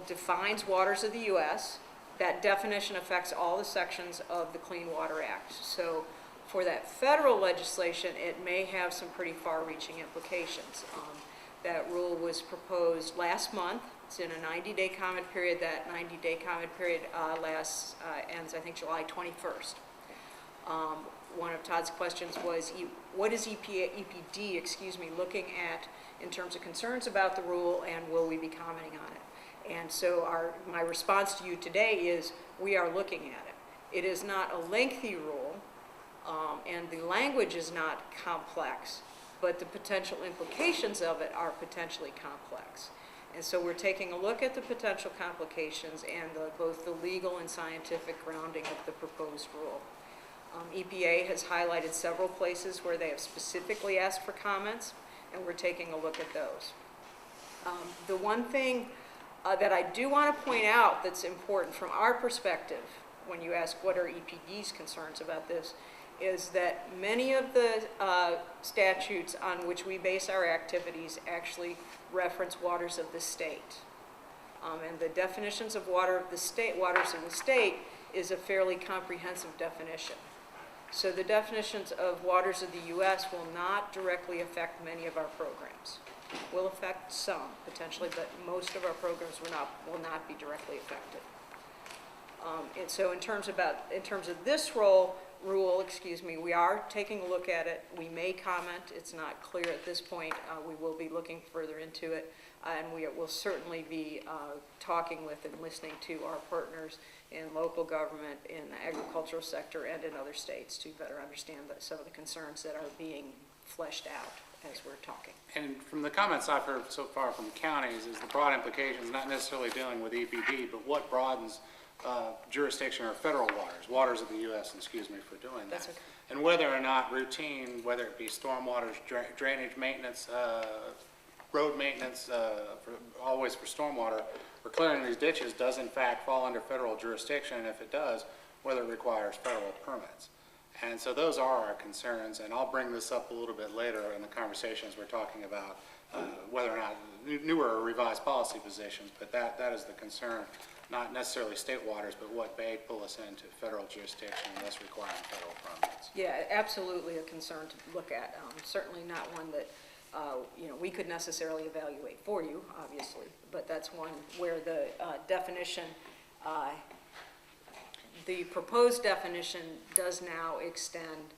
defines waters of the U.S. That definition affects all the sections of the Clean Water Act. So for that federal legislation, it may have some pretty far-reaching implications. That rule was proposed last month. It's in a 90-day comment period. That 90-day comment period ends, I think, July 21st. One of Todd's questions was, what is EPD, looking at in terms of concerns about the rule, and will we be commenting on it? And so my response to you today is, we are looking at it. It is not a lengthy rule, and the language is not complex, but the potential implications of it are potentially complex. And so we're taking a look at the potential complications and both the legal and scientific grounding of the proposed rule. EPA has highlighted several places where they have specifically asked for comments, and we're taking a look at those. The one thing that I do want to point out that's important from our perspective, when you ask what are EPD's concerns about this, is that many of the statutes on which we base our activities actually reference waters of the state. And the definitions of waters of the state is a fairly comprehensive definition. So the definitions of waters of the U.S. will not directly affect many of our programs. Will affect some, potentially, but most of our programs will not be directly affected. And so in terms of this rule, we are taking a look at it. We may comment. It's not clear at this point. We will be looking further into it, and we will certainly be talking with and listening to our partners in local government, in the agricultural sector, and in other states to better understand some of the concerns that are being fleshed out as we're talking. And from the comments I've heard so far from counties is the broad implications, not necessarily dealing with EPD, but what broadens jurisdiction or federal waters of the U.S., for doing that. That's okay. And whether or not routine, whether it be stormwater, drainage maintenance, road maintenance, always for stormwater, for clearing these ditches does in fact fall under federal jurisdiction, and if it does, whether it requires federal permits. And so those are our concerns, and I'll bring this up a little bit later in the conversations we're talking about whether or not newer or revised policy positions, but that is the concern, not necessarily state waters, but what may pull us into federal jurisdiction and thus requiring federal permits. Yeah, absolutely a concern to look at. Certainly not one that we could necessarily evaluate for you, obviously, but that's one where the definition, the proposed definition does now extend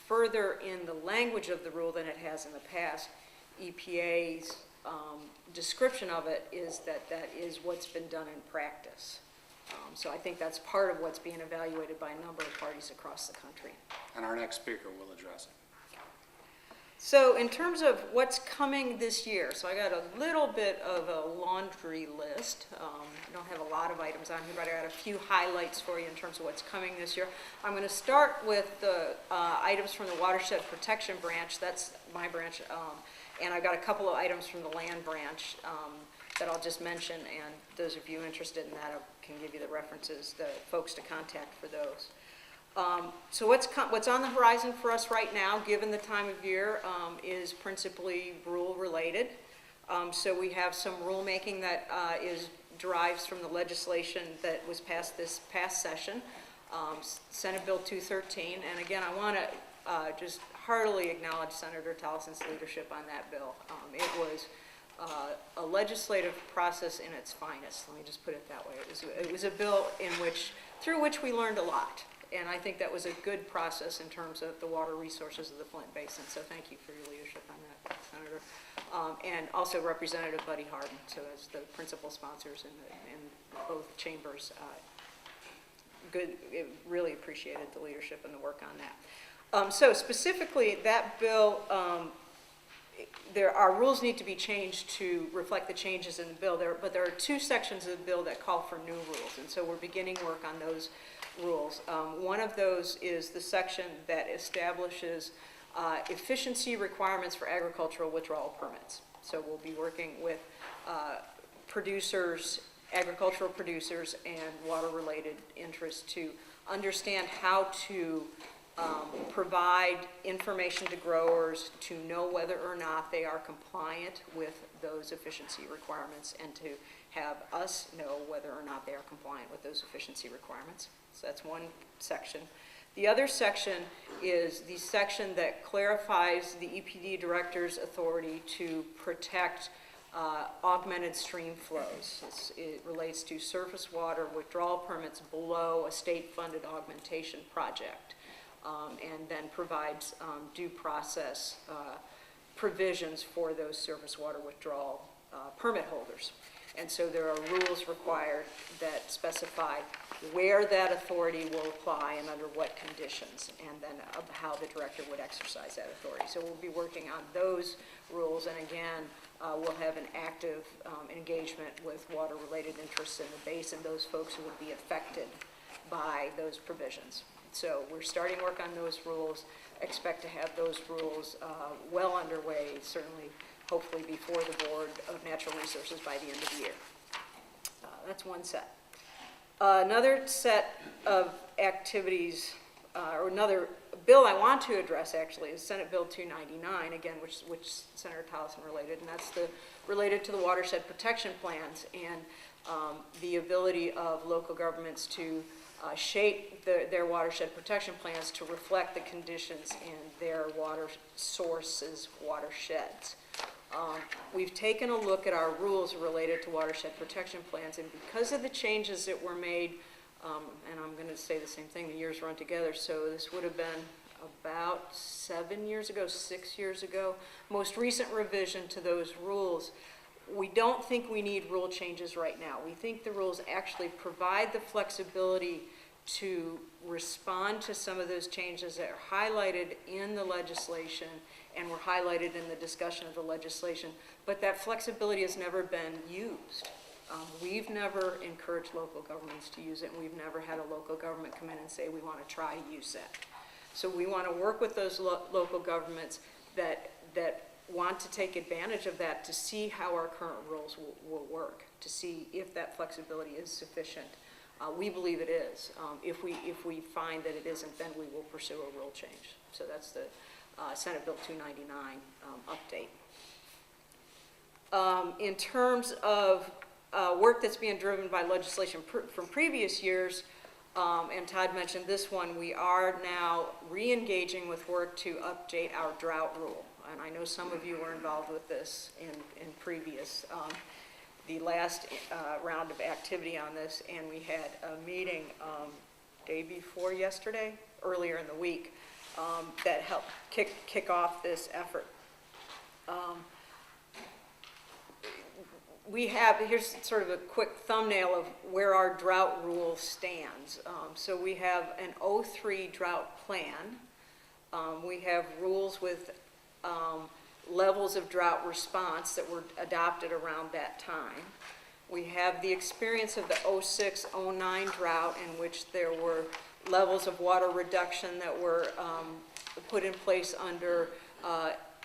further in the language of the rule than it has in the past. EPA's description of it is that is what's been done in practice. So I think that's part of what's being evaluated by a number of parties across the country. And our next speaker will address it. So in terms of what's coming this year, so I got a little bit of a laundry list. I don't have a lot of items on here, but I got a few highlights for you in terms of what's coming this year. I'm going to start with the items from the Watershed Protection Branch. That's my branch. And I've got a couple of items from the Land Branch that I'll just mention, and those of you interested in that, I can give you the references, the folks to contact for those. So what's on the horizon for us right now, given the time of year, is principally rule related. So we have some rulemaking that derives from the legislation that was passed this past session, Senate Bill 213. And again, I want to just heartily acknowledge Senator Tolleson's leadership on that bill. It was a legislative process in its finest. Let me just put it that way. It was a bill through which we learned a lot. And I think that was a good process in terms of the water resources of the Flint Basin. So thank you for your leadership on that, Senator. And also Representative Buddy Harden, so as the principal sponsors in both chambers. Really appreciated the leadership and the work on that. So specifically, that bill, our rules need to be changed to reflect the changes in the bill. But there are two sections of the bill that call for new rules, and so we're beginning work on those rules. One of those is the section that establishes efficiency requirements for agricultural withdrawal permits. So we'll be working with producers, agricultural producers, and water-related interests to understand how to provide information to growers to know whether or not they are compliant with those efficiency requirements, and to have us know whether or not they are compliant with those efficiency requirements. So that's one section. The other section is the section that clarifies the EPD director's authority to protect augmented stream flows. It relates to surface water withdrawal permits below a state-funded augmentation project, and then provides due process provisions for those surface water withdrawal permit holders. And so there are rules required that specify where that authority will apply and under what conditions, and then of how the director would exercise that authority. So we'll be working on those rules, and again, we'll have an active engagement with water-related interests in the basin, those folks who would be affected by those provisions. So we're starting work on those rules, expect to have those rules well underway, certainly, hopefully before the Board of Natural Resources by the end of the year. That's one set. Another set of activities, or another bill I want to address actually is Senate Bill 299, again, which Senator Tolleson related, and that's related to the watershed protection plans and the ability of local governments to shape their watershed protection plans to reflect the conditions in their water sources, watersheds. We've taken a look at our rules related to watershed protection plans, and because of the changes that were made, and I'm going to say the same thing, the years run together, so this would have been about 7 years ago, 6 years ago, most recent revision to those rules. We don't think we need rule changes right now. We think the rules actually provide the flexibility to respond to some of those changes that are highlighted in the legislation and were highlighted in the discussion of the legislation, but that flexibility has never been used. We've never encouraged local governments to use it, and we've never had a local government come in and say, we want to try to use that. So we want to work with those local governments that want to take advantage of that to see how our current rules will work, to see if that flexibility is sufficient. We believe it is. If we find that it isn't, then we will pursue a rule change. So that's the Senate Bill 299 update. In terms of work that's being driven by legislation from previous years, and Todd mentioned this one, we are now re-engaging with work to update our drought rule. And I know some of you were involved with this in previous, the last round of activity on this, and we had a meeting day before yesterday, earlier in the week, that helped kick off this effort. Here's sort of a quick thumbnail of where our drought rule stands. So we have an 03 drought plan. We have rules with levels of drought response that were adopted around that time. We have the experience of the 06-09 drought, in which there were levels of water reduction that were put in place under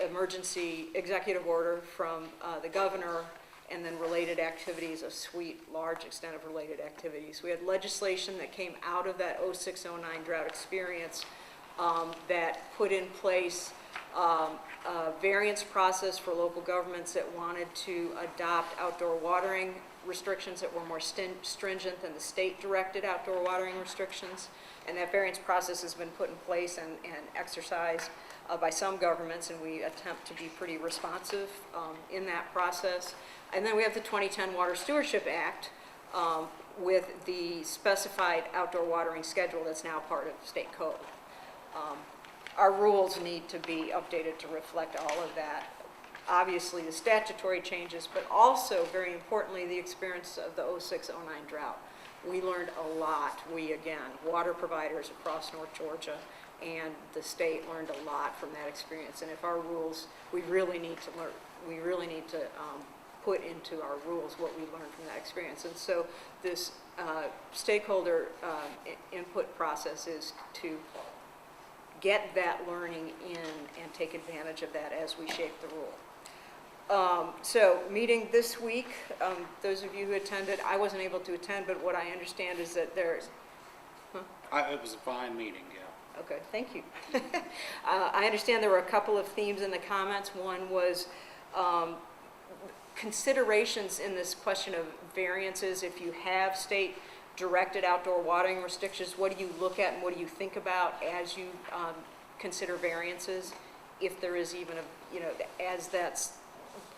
emergency executive order from the governor, and then related activities, a large extent of related activities. We had legislation that came out of that 06-09 drought experience that put in place a variance process for local governments that wanted to adopt outdoor watering restrictions that were more stringent than the state-directed outdoor watering restrictions. And that variance process has been put in place and exercised by some governments, and we attempt to be pretty responsive in that process. And then we have the 2010 Water Stewardship Act with the specified outdoor watering schedule that's now part of state code. Our rules need to be updated to reflect all of that. Obviously the statutory changes, but also very importantly the experience of the 06-09 drought. We learned a lot. We, again, water providers across North Georgia and the state learned a lot from that experience. And if our rules, we really need to learn, we really need to put into our rules what we learned from that experience. And so this stakeholder input process is to get that learning in and take advantage of that as we shape the rule. So meeting this week, those of you who attended, I wasn't able to attend, but what I understand is that there's, It was a fine meeting, yeah. Okay, thank you. I understand there were a couple of themes in the comments. One was considerations in this question of variances. If you have state-directed outdoor watering restrictions, what do you look at and what do you think about as you consider variances? If there is even as that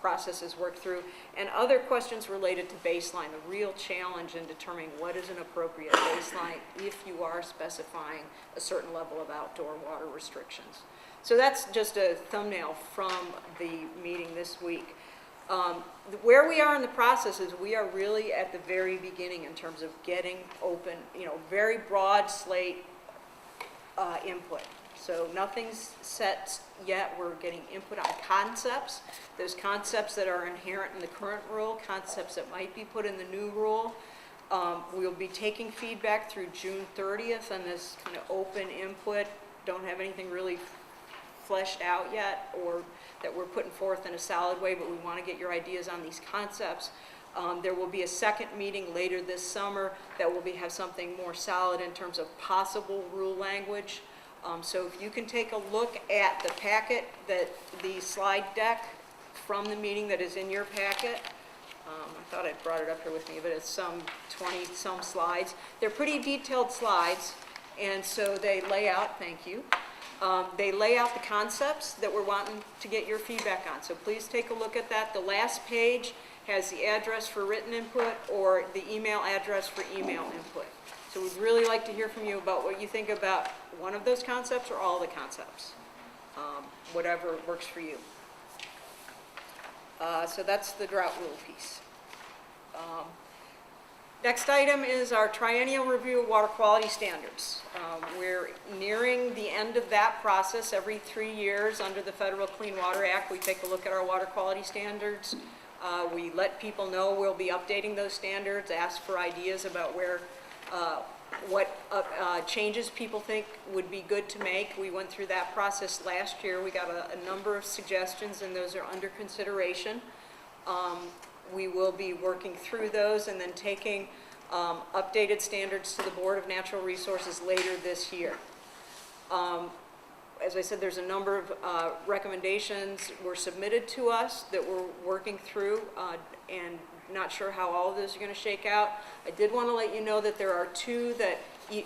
process is worked through. And other questions related to baseline, the real challenge in determining what is an appropriate baseline if you are specifying a certain level of outdoor water restrictions. So that's just a thumbnail from the meeting this week. Where we are in the process is we are really at the very beginning in terms of getting open, very broad slate input. So nothing's set yet. We're getting input on concepts. Those concepts that are inherent in the current rule, concepts that might be put in the new rule. We'll be taking feedback through June 30th on this kind of open input. Don't have anything really fleshed out yet or that we're putting forth in a solid way, but we want to get your ideas on these concepts. There will be a second meeting later this summer that will have something more solid in terms of possible rule language. So if you can take a look at the packet, the slide deck from the meeting that is in your packet. I thought I'd brought it up here with me, but it's some 20-some slides. They're pretty detailed slides, and so they lay out, thank you, they lay out the concepts that we're wanting to get your feedback on. So please take a look at that. The last page has the address for written input or the email address for email input. So we'd really like to hear from you about what you think about one of those concepts or all the concepts, whatever works for you. So that's the drought rule piece. Next item is our triennial review of water quality standards. We're nearing the end of that process. Every 3 years under the Federal Clean Water Act, we take a look at our water quality standards. We let people know we'll be updating those standards, ask for ideas about what changes people think would be good to make. We went through that process last year. We got a number of suggestions, and those are under consideration. We will be working through those and then taking updated standards to the Board of Natural Resources later this year. As I said, there's a number of recommendations were submitted to us that we're working through and not sure how all of those are going to shake out. I did want to let you know that there are two that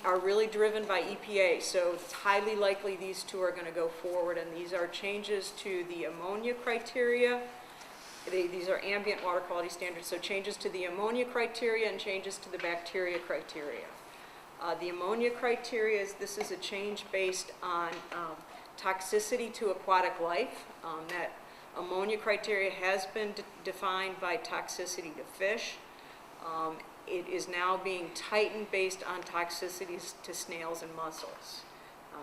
are really driven by EPA, so it's highly likely these two are going to go forward, and these are changes to the ammonia criteria. These are ambient water quality standards, so changes to the ammonia criteria and changes to the bacteria criteria. The ammonia criteria, this is a change based on toxicity to aquatic life. That ammonia criteria has been defined by toxicity to fish. It is now being tightened based on toxicities to snails and mussels.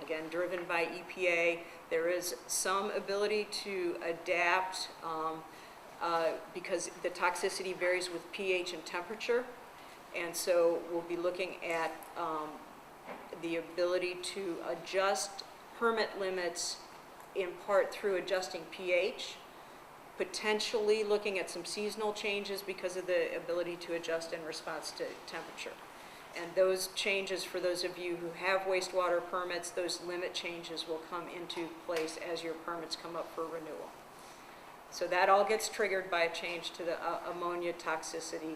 Again, driven by EPA. There is some ability to adapt because the toxicity varies with pH and temperature. And so we'll be looking at the ability to adjust permit limits in part through adjusting pH, potentially looking at some seasonal changes because of the ability to adjust in response to temperature. And those changes, for those of you who have wastewater permits, those limit changes will come into place as your permits come up for renewal. So that all gets triggered by a change to the ammonia toxicity,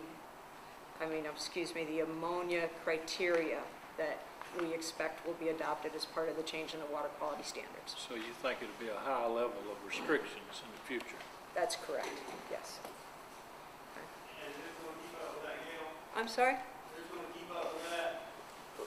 the ammonia criteria that we expect will be adopted as part of the change in the water quality standards. So you think it'll be a high level of restrictions in the future? That's correct, yes. And who's going to keep up with that, Gail? I'm sorry? Who's going to keep up with that?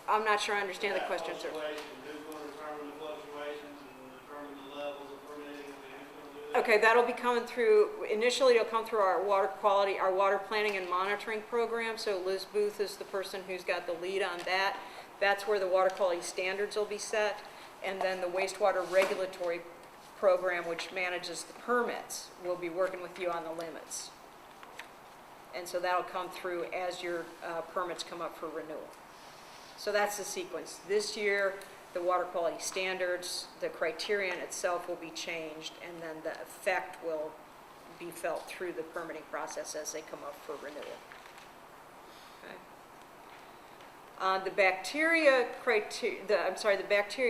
I'm not sure I understand the question, sir. Fluctuation, who's going to determine the fluctuations and determine the levels of permitting, and who's going to do that? Okay, that'll be coming through, initially it'll come through our water quality, our water planning and monitoring program. So Liz Booth is the person who's got the lead on that. That's where the water quality standards will be set. And then the wastewater regulatory program, which manages the permits, will be working with you on the limits. And so that'll come through as your permits come up for renewal. So that's the sequence. This year, the water quality standards, the criterion itself will be changed, and then the effect will be felt through the permitting process as they come up for renewal. Okay. The bacteria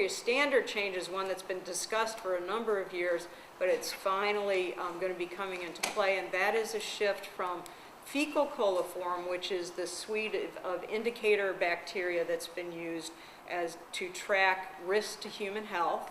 standard change is one that's been discussed for a number of years, but it's finally going to be coming into play, and that is a shift from fecal coliform, which is the suite of indicator bacteria that's been used as to track risk to human health.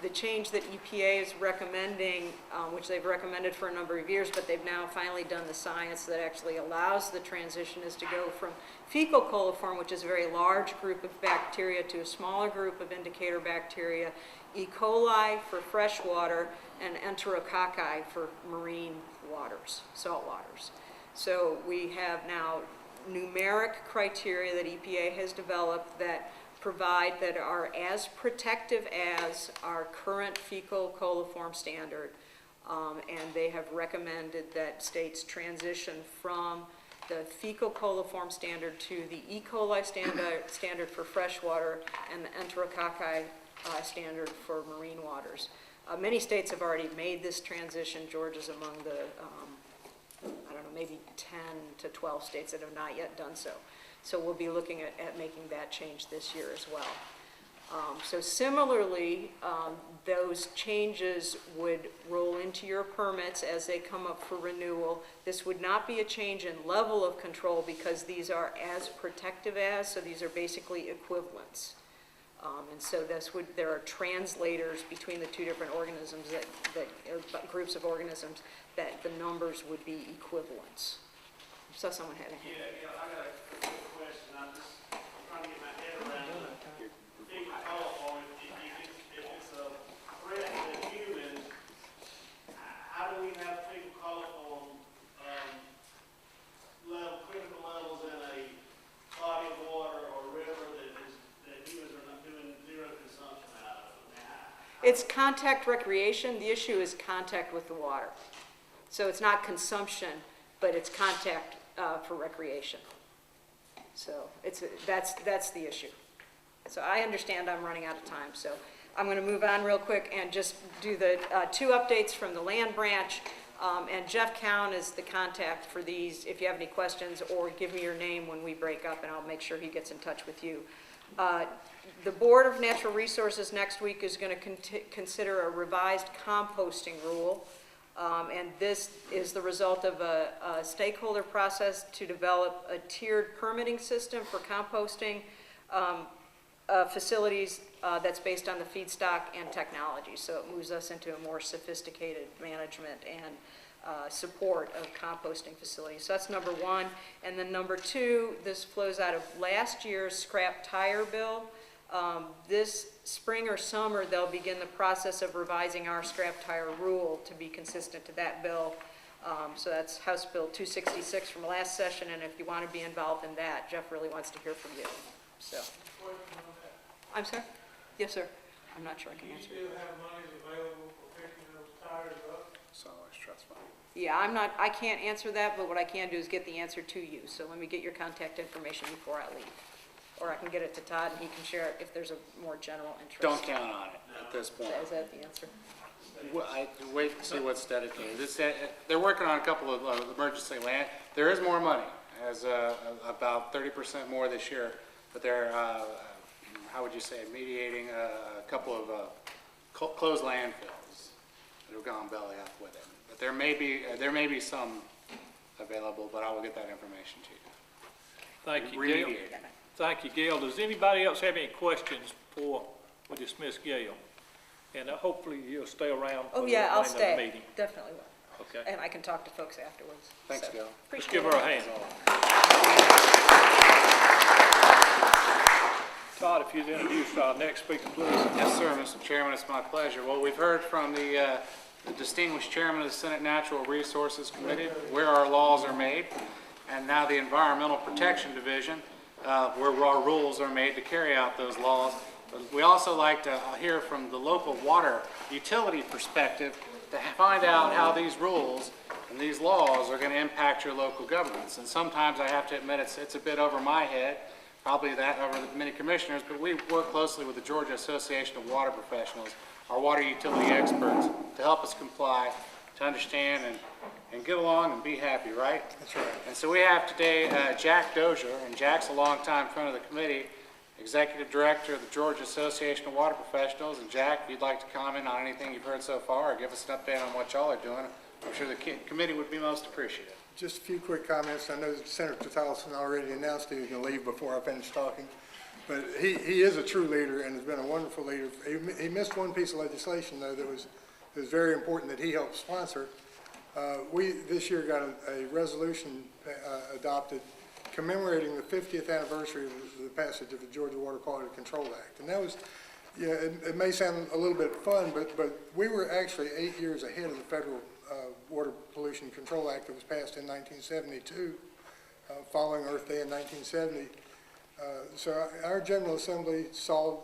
The change that EPA is recommending, which they've recommended for a number of years, but they've now finally done the science that actually allows the transition, is to go from fecal coliform, which is a very large group of bacteria, to a smaller group of indicator bacteria, E. coli for freshwater and Enterococci for marine waters, salt waters. So we have now numeric criteria that EPA has developed that provide that are as protective as our current fecal coliform standard, and they have recommended that states transition from the fecal coliform standard to the E. coli standard for freshwater and the Enterococci standard for marine waters. Many states have already made this transition. Georgia's among the, I don't know, maybe 10 to 12 states that have not yet done so. So we'll be looking at making that change this year as well. So similarly, those changes would roll into your permits as they come up for renewal. This would not be a change in level of control because these are as protective as, so these are basically equivalents. And so there are translators between the two different organisms or groups of organisms that the numbers would be equivalents. So someone had a hand. Yeah, I got a quick question. I'm trying to get my head around the fecal coliform. If it's a threat to humans, how do we have fecal coliform critical levels in a body of water or river that humans are not doing zero consumption out of? It's contact recreation. The issue is contact with the water. So it's not consumption, but it's contact for recreation. So that's the issue. So I understand I'm running out of time, so I'm going to move on real quick and just do the two updates from the land branch. And Jeff Cowan is the contact for these if you have any questions, or give me your name when we break up and I'll make sure he gets in touch with you. The Board of Natural Resources next week is going to consider a revised composting rule. And this is the result of a stakeholder process to develop a tiered permitting system for composting facilities that's based on the feedstock and technology. So it moves us into a more sophisticated management and support of composting facilities. So that's number one. And then number two, this flows out of last year's scrap tire bill. This spring or summer, they'll begin the process of revising our scrap tire rule to be consistent to that bill. So that's House Bill 266 from last session, and if you want to be involved in that, Jeff really wants to hear from you. So, I'm sorry? Yes, sir. I'm not sure I can answer. Do you still have monies available for picking those tires up? So it's trust fund. Yeah, I can't answer that, but what I can do is get the answer to you. So let me get your contact information before I leave. Or I can get it to Todd and he can share it if there's a more general interest. Don't count on it at this point. Is that the answer? Well, I wait to see what's dedicated. They're working on a couple of emergency land. There is more money, as about 30% more this year, but they're, how would you say, mediating a couple of closed landfills that have gone belly up with it. But there may be some available, but I will get that information to you. Thank you, Gail. Remediate. Thank you, Gail. Does anybody else have any questions before we dismiss Gail? And hopefully you'll stay around for Oh, the yeah, I'll remainder of the stay. meeting. Definitely will. Okay. And I can talk to folks afterwards. Thanks, So, Gail. Let's appreciate give her it. a hand. Todd, if you'd introduce our next speaker, please. Yes, sir, Mr. Chairman, it's my pleasure. Well, we've heard from the distinguished chairman of the Senate Natural Resources Committee, where our laws are made, and now the Environmental Protection Division, where our rules are made to carry out those laws. But we also like to hear from the local water utility perspective to find out how these rules and these laws are going to impact your local governments. And sometimes I have to admit it's a bit over my head, probably that over many commissioners, but we work closely with the Georgia Association of Water Professionals, our water utility experts, to help us comply, to understand and get along and be happy, right? That's right. And so we have today Jack Dozier, and Jack's a longtime friend of the committee, Executive Director of the Georgia Association of Water Professionals. And Jack, if you'd like to comment on anything you've heard so far, or give us an update on what y'all are doing, I'm sure the committee would be most appreciative. Just a few quick comments. I know that Senator Tolleson already announced he was going to leave before I finished talking, but he is a true leader and has been a wonderful leader. He missed one piece of legislation, though, that was very important that he helped sponsor. We this year got a resolution adopted commemorating the 50th anniversary of the passage of the Georgia Water Quality Control Act. And that was, you know, it may sound a little bit fun, but we were actually 8 years ahead of the federal Water Pollution Control Act that was passed in 1972, following Earth Day in 1970. So our General Assembly saw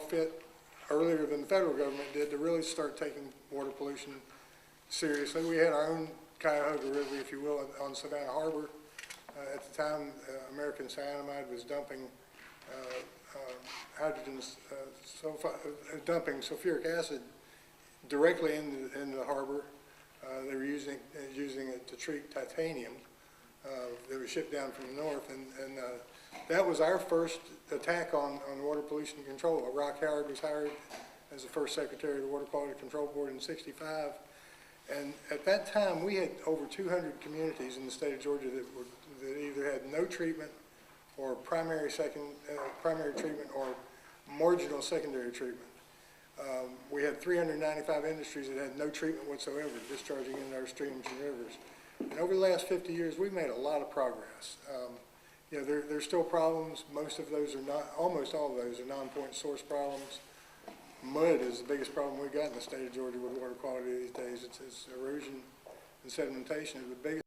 fit earlier than the federal government did to really start taking water pollution seriously. We had our own Cuyahoga River, if you will, on Savannah Harbor. At the time, American Cyanamide was dumping dumping sulfuric acid directly into the harbor. They were using it to treat titanium that was shipped down from the north, and that was our first attack on water pollution control. Rock Howard was hired as the first secretary of the Water Quality Control Board in '65, and at that time we had over 200 communities in the state of Georgia that either had no treatment or primary treatment or marginal secondary treatment. We had 395 industries that had no treatment whatsoever, discharging into our streams and rivers. And over the last 50 years, we've made a lot of progress. You know, there's still problems. Most of those are not, almost all of those are non-point source problems. Mud is the biggest problem we've got in the state of Georgia with water quality these days. It's erosion and sedimentation is the biggest